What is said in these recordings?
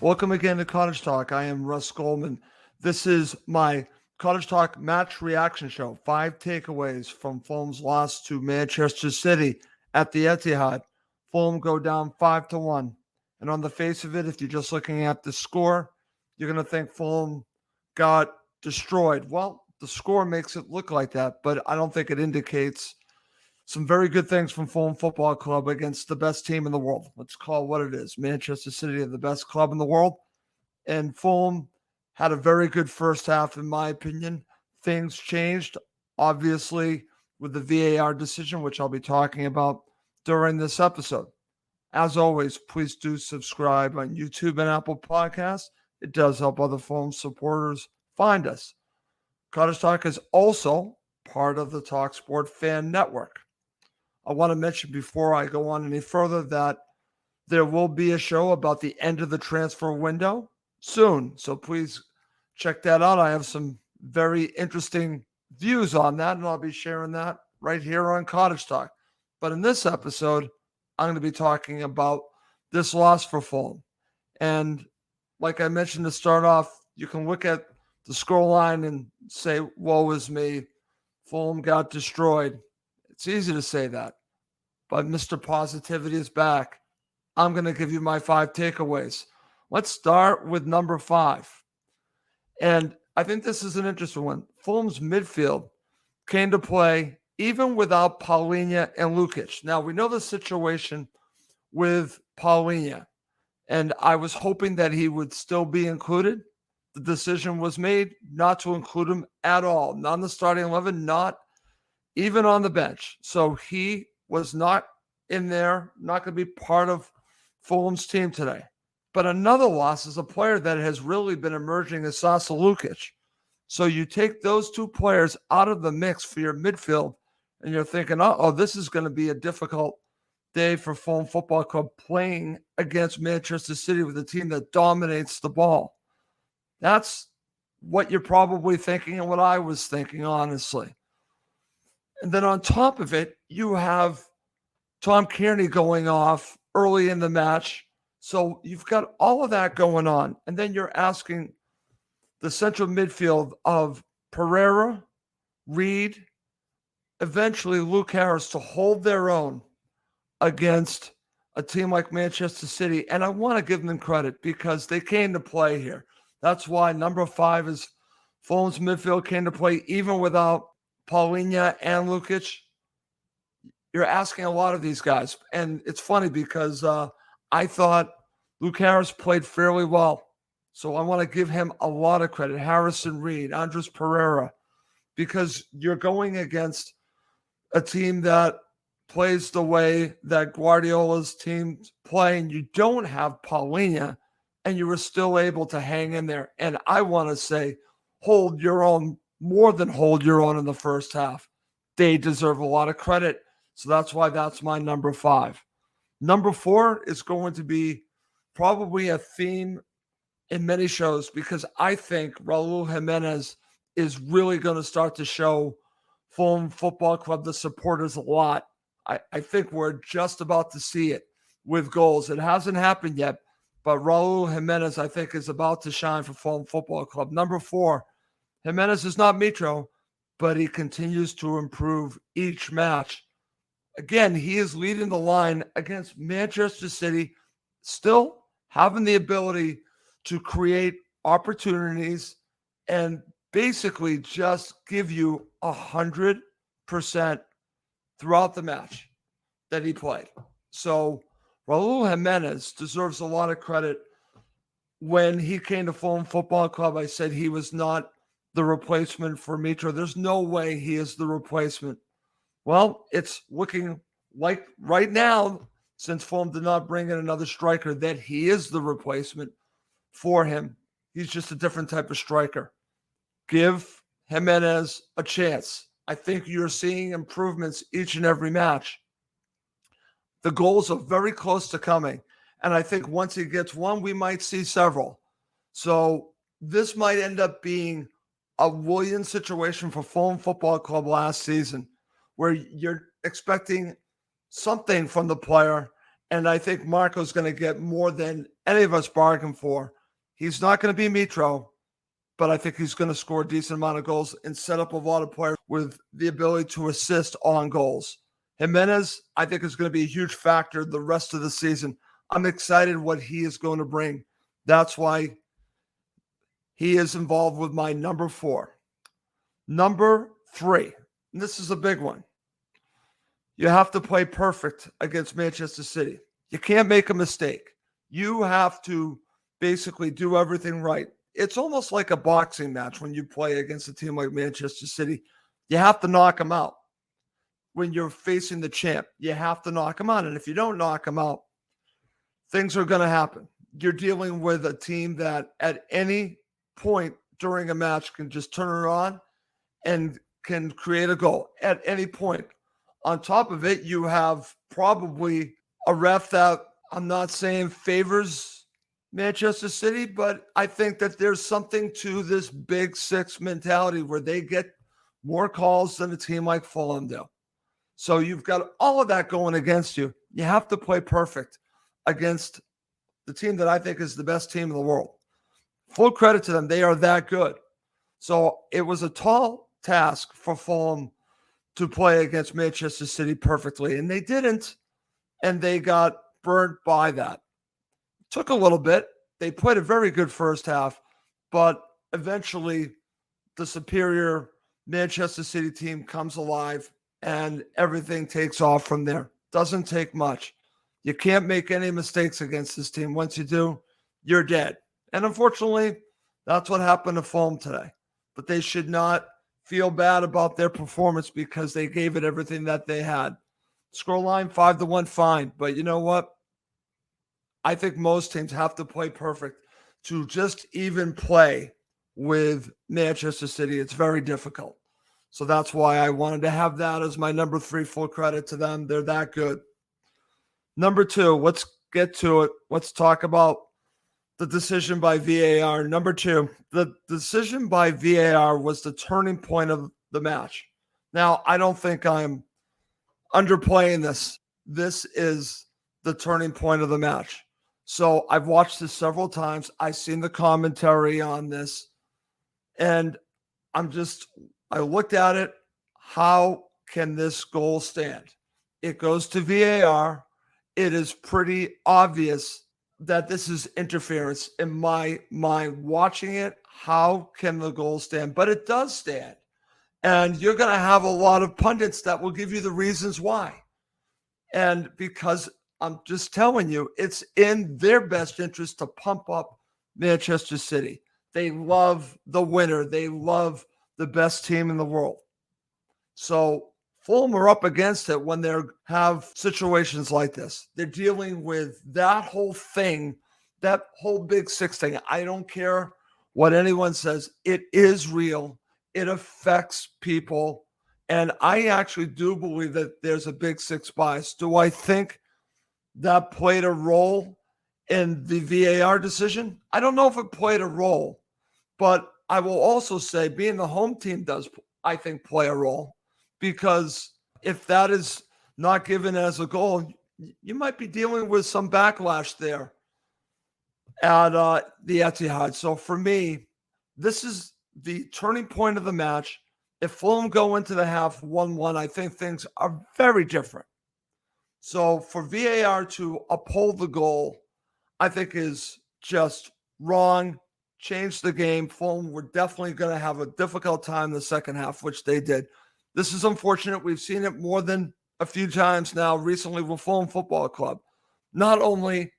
Welcome again to Cottage Talk. I am Russ Goldman. This is my Cottage Talk match reaction show. 5 takeaways from Fulham's loss to Manchester City at the Etihad. Fulham go down 5-1. And on the face of it, if you're just looking at the score, you're going to think Fulham got destroyed. Well, the score makes it look like that, but I don't think it indicates some very good things from Fulham Football Club against the best team in the world. Let's call it what it is. Manchester City are the best club in the world. And Fulham had a very good first half, in my opinion. Things changed, obviously, with the VAR decision, which I'll be talking about during this episode. As always, please do subscribe on YouTube and Apple Podcasts. It does help other Fulham supporters find us. Cottage Talk is also part of the talkSPORT fan network. I want to mention before I go on any further that there will be a show about the end of the transfer window soon. So please check that out. I have some very interesting views on that, and I'll be sharing that right here on Cottage Talk. But in this episode, I'm going to be talking about this loss for Fulham. And like I mentioned to start off, you can look at the scoreline and say, woe is me. Fulham got destroyed. It's easy to say that, but Mr. Positivity is back. I'm going to give you my 5 takeaways. Let's start with number 5. And I think this is an interesting one. Fulham's midfield came to play even without Paulinho and Lukic. Now, we know the situation with Paulinho, and I was hoping that he would still be included. The decision was made not to include him at all, not in the starting 11, not even on the bench. So he was not in there, not going to be part of Fulham's team today. But another loss is a player that has really been emerging as Sasa Lukic. So you take those 2 players out of the mix for your midfield, and you're thinking, oh, this is going to be a difficult day for Fulham Football Club playing against Manchester City with a team that dominates the ball. That's what you're probably thinking and what I was thinking, honestly. And then on top of it, you have Tom Kearney going off early in the match. So you've got all of that going on. And then you're asking the central midfield of Pereira, Reed, eventually Luke Harris to hold their own against a team like Manchester City. And I want to give them credit because they came to play here. That's why number 5 is Fulham's midfield came to play even without Paulinho and Lukic. You're asking a lot of these guys. And it's funny because I thought Luke Harris played fairly well. So I want to give him a lot of credit. Harrison Reed, Andres Pereira, because you're going against a team that plays the way that Guardiola's teams play, and you don't have Paulinho, and you were still able to hang in there. And I want to say, hold your own, more than hold your own in the first half. They deserve a lot of credit. So that's why that's my number 5. Number 4 is going to be probably a theme in many shows because I think Raul Jimenez is really going to start to show Fulham Football Club, the supporters, a lot. I think we're just about to see it with goals. It hasn't happened yet, but Raul Jimenez, I think, is about to shine for Fulham Football Club. Number 4, Jimenez is not Mitro, but he continues to improve each match. Again, he is leading the line against Manchester City, still having the ability to create opportunities and basically just give you 100% throughout the match that he played. So Raul Jimenez deserves a lot of credit. When he came to Fulham Football Club, I said he was not the replacement for Mitro. There's no way he is the replacement. Well, it's looking like right now, since Fulham did not bring in another striker, that he is the replacement for him. He's just a different type of striker. Give Jimenez a chance. I think you're seeing improvements each and every match. The goals are very close to coming. And I think once he gets one, we might see several. So this might end up being a Williams situation for Fulham Football Club last season, where you're expecting something from the player. And I think Marco's going to get more than any of us bargained for He's not going to be Mitro, but I think he's going to score a decent amount of goals and set up a lot of players with the ability to assist on goals. Jimenez, I think, is going to be a huge factor the rest of the season. I'm excited what he is going to bring. That's why he is involved with my number 4. Number 3, and this is a big one. You have to play perfect against Manchester City. You can't make a mistake. You have to basically do everything right. It's almost like a boxing match when you play against a team like Manchester City. You have to knock them out. When you're facing the champ, you have to knock them out. And if you don't knock them out, things are going to happen. You're dealing with a team that at any point during a match can just turn it on and can create a goal at any point. On top of it, you have probably a ref that I'm not saying favors Manchester City, but I think that there's something to this big six mentality where they get more calls than a team like Fulham do. So you've got all of that going against you. You have to play perfect against the team that I think is the best team in the world. Full credit to them. They are that good. So it was a tall task for Fulham to play against Manchester City perfectly, and they didn't, and they got burnt by that. Took a little bit. They played a very good first half, but eventually the superior Manchester City team comes alive and everything takes off from there. Doesn't take much. You can't make any mistakes against this team. Once you do, you're dead. And unfortunately, that's what happened to Fulham today. But they should not feel bad about their performance because they gave it everything that they had. Scoreline 5-1, fine. But you know what? I think most teams have to play perfect to just even play with Manchester City. It's very difficult. So that's why I wanted to have that as my number 3. Full credit to them. They're that good. Number 2, let's get to it. Let's talk about the decision by VAR. Number 2, the decision by VAR was the turning point of the match. Now, I don't think I'm underplaying this. This is the turning point of the match. So I've watched this several times. I've seen the commentary on this. And I looked at it. How can this goal stand? It goes to VAR. It is pretty obvious that this is interference in my mind. Watching it, how can the goal stand? But it does stand. And you're going to have a lot of pundits that will give you the reasons why. And because I'm just telling you, it's in their best interest to pump up Manchester City. They love the winner. They love the best team in the world. So Fulham are up against it when they have situations like this. They're dealing with that whole thing, that whole big six thing. I don't care what anyone says. It is real. It affects people. And I actually do believe that there's a big six bias. Do I think that played a role in the VAR decision? I don't know if it played a role, but I will also say being the home team does, I think, play a role, because if that is not given as a goal, you might be dealing with some backlash there at the Etihad. So for me, this is the turning point of the match. If Fulham go into the half 1-1, I think things are very different. So for VAR to uphold the goal, I think is just wrong. Change the game. Fulham were definitely going to have a difficult time in the second half, which they did. This is unfortunate. We've seen it more than a few times now recently with Fulham Football Club. Not only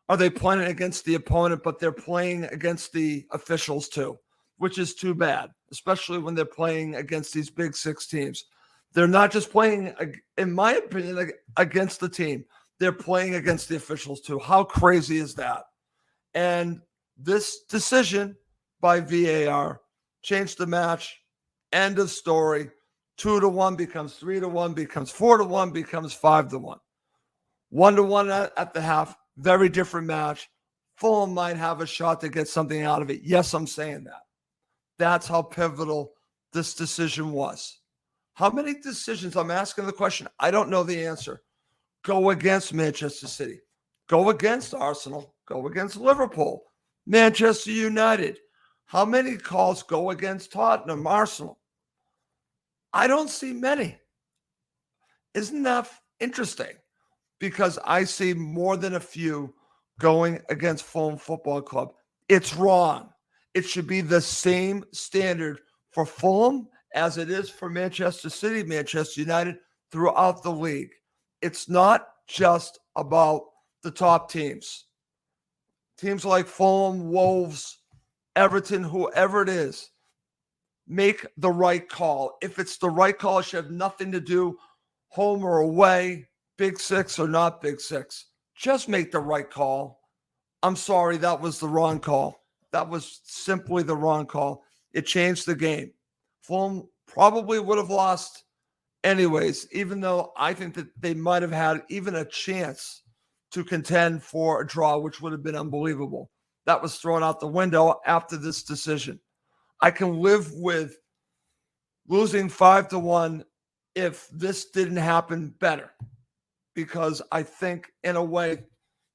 are they playing against the opponent, but they're playing against the officials too, which is too bad, especially when they're playing against these big six teams. They're not just playing, in my opinion, against the team. They're playing against the officials too. How crazy is that? And this decision by VAR changed the match. End of story. 2-1 becomes 3-1, becomes 4-1, becomes 5-1. 1-1 at the half. Very different match. Fulham might have a shot to get something out of it. Yes, I'm saying that. That's how pivotal this decision was. How many decisions, I'm asking the question, I don't know the answer, go against Manchester City, go against Arsenal, go against Liverpool, Manchester United. How many calls go against Tottenham, Arsenal? I don't see many. Isn't that interesting? Because I see more than a few going against Fulham Football Club. It's wrong. It should be the same standard for Fulham as it is for Manchester City, Manchester United, throughout the league. It's not just about the top teams. Teams like Fulham, Wolves, Everton, whoever it is, make the right call. If it's the right call, it should have nothing to do home or away, Big Six or not Big Six. Just make the right call. I'm sorry, that was the wrong call. That was simply the wrong call. It changed the game. Fulham probably would have lost anyways, even though I think that they might have had even a chance to contend for a draw, which would have been unbelievable. That was thrown out the window after this decision. I can live with losing 5-1 if this didn't happen better, because I think in a way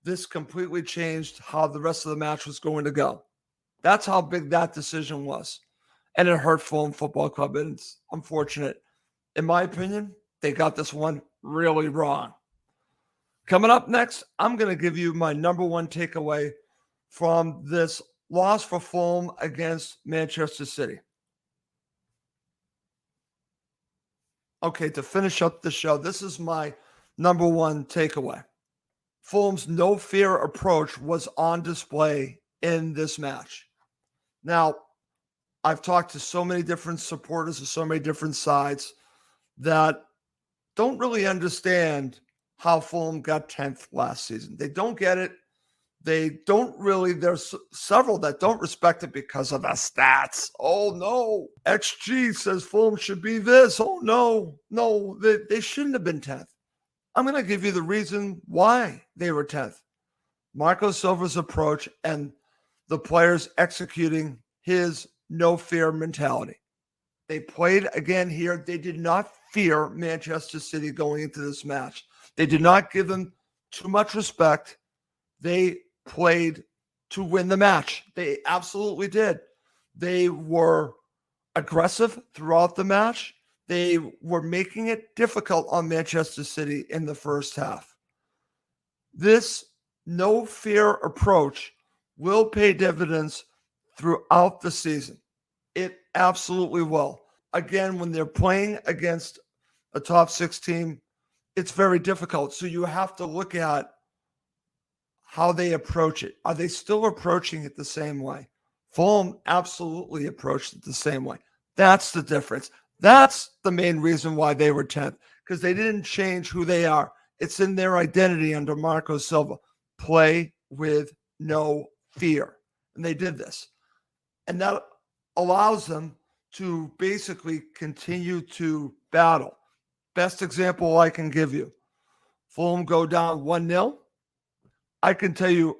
this completely changed how the rest of the match was going to go. That's how big that decision was. And it hurt Fulham Football Club. And it's unfortunate. In my opinion, they got this one really wrong. Coming up next, I'm going to give you my number one takeaway from this loss for Fulham against Manchester City. Okay, to finish up the show, this is my number one takeaway. Fulham's no fear approach was on display in this match. Now, I've talked to so many different supporters of so many different sides that don't really understand how Fulham got 10th last season. They don't get it. They don't really, there's several that don't respect it because of the stats. Oh no, XG says Fulham should be this. Oh no, they shouldn't have been 10th. I'm going to give you the reason why they were 10th. Marco Silva's approach and the players executing his no fear mentality. They played again here. They did not fear Manchester City going into this match. They did not give them too much respect. They played to win the match. They absolutely did. They were aggressive throughout the match. They were making it difficult on Manchester City in the first half. This no fear approach will pay dividends throughout the season. It absolutely will. Again, when they're playing against a top six team, it's very difficult. So you have to look at how they approach it. Are they still approaching it the same way? Fulham absolutely approached it the same way. That's the difference. That's the main reason why they were 10th, because they didn't change who they are. It's in their identity under Marco Silva. Play with no fear. And they did this. And that allows them to basically continue to battle. Best example I can give you. Fulham go down 1-0. I can tell you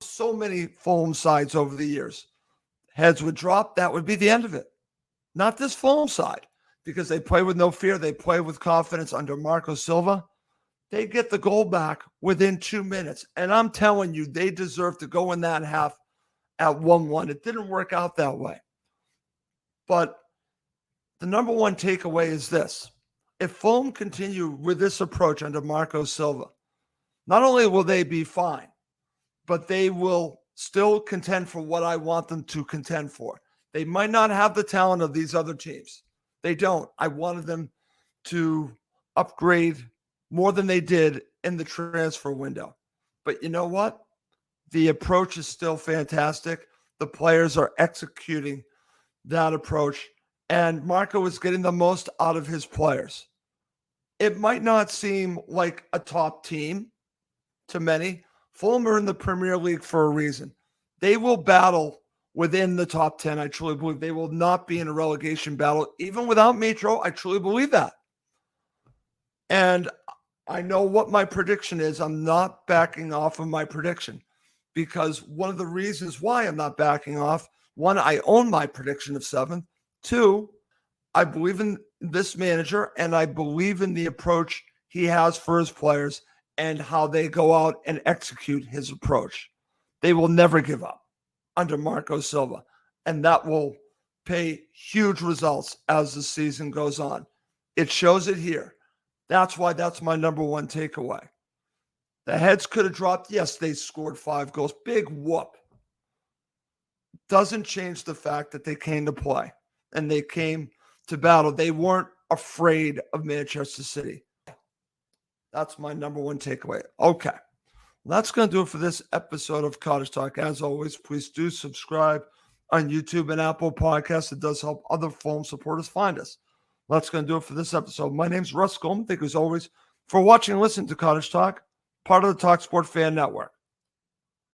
so many Fulham sides over the years. Heads would drop. That would be the end of it. Not this Fulham side, because they play with no fear. They play with confidence under Marco Silva. They get the goal back within 2 minutes. And I'm telling you, they deserve to go in that half at 1-1. It didn't work out that way. But the number one takeaway is this. If Fulham continue with this approach under Marco Silva, not only will they be fine, but they will still contend for what I want them to contend for. They might not have the talent of these other teams. They don't. I wanted them to upgrade more than they did in the transfer window. But you know what? The approach is still fantastic. The players are executing that approach, and Marco is getting the most out of his players. It might not seem like a top team to many. Fulham are in the Premier League for a reason. They will battle within the top 10. I truly believe they will not be in a relegation battle. Even without Mitro, I truly believe that. And I know what my prediction is. I'm not backing off of my prediction, because one of the reasons why I'm not backing off, one, I own my prediction of 7th. 2, I believe in this manager, and I believe in the approach he has for his players and how they go out and execute his approach. They will never give up. under Marco Silva. And that will pay huge results as the season goes on. It shows it here. That's why that's my number one takeaway. The heads could have dropped. Yes, they scored 5 goals. Big whoop. Doesn't change the fact that they came to play and they came to battle. They weren't afraid of Manchester City. That's my number one takeaway. Okay. That's going to do it for this episode of Cottage Talk. As always, please do subscribe on YouTube and Apple Podcasts. It does help other Fulham supporters find us. That's going to do it for this episode. My name's Russ Goldman. Thank you, as always, for watching and listening to Cottage Talk, part of the talkSPORT Fan Network.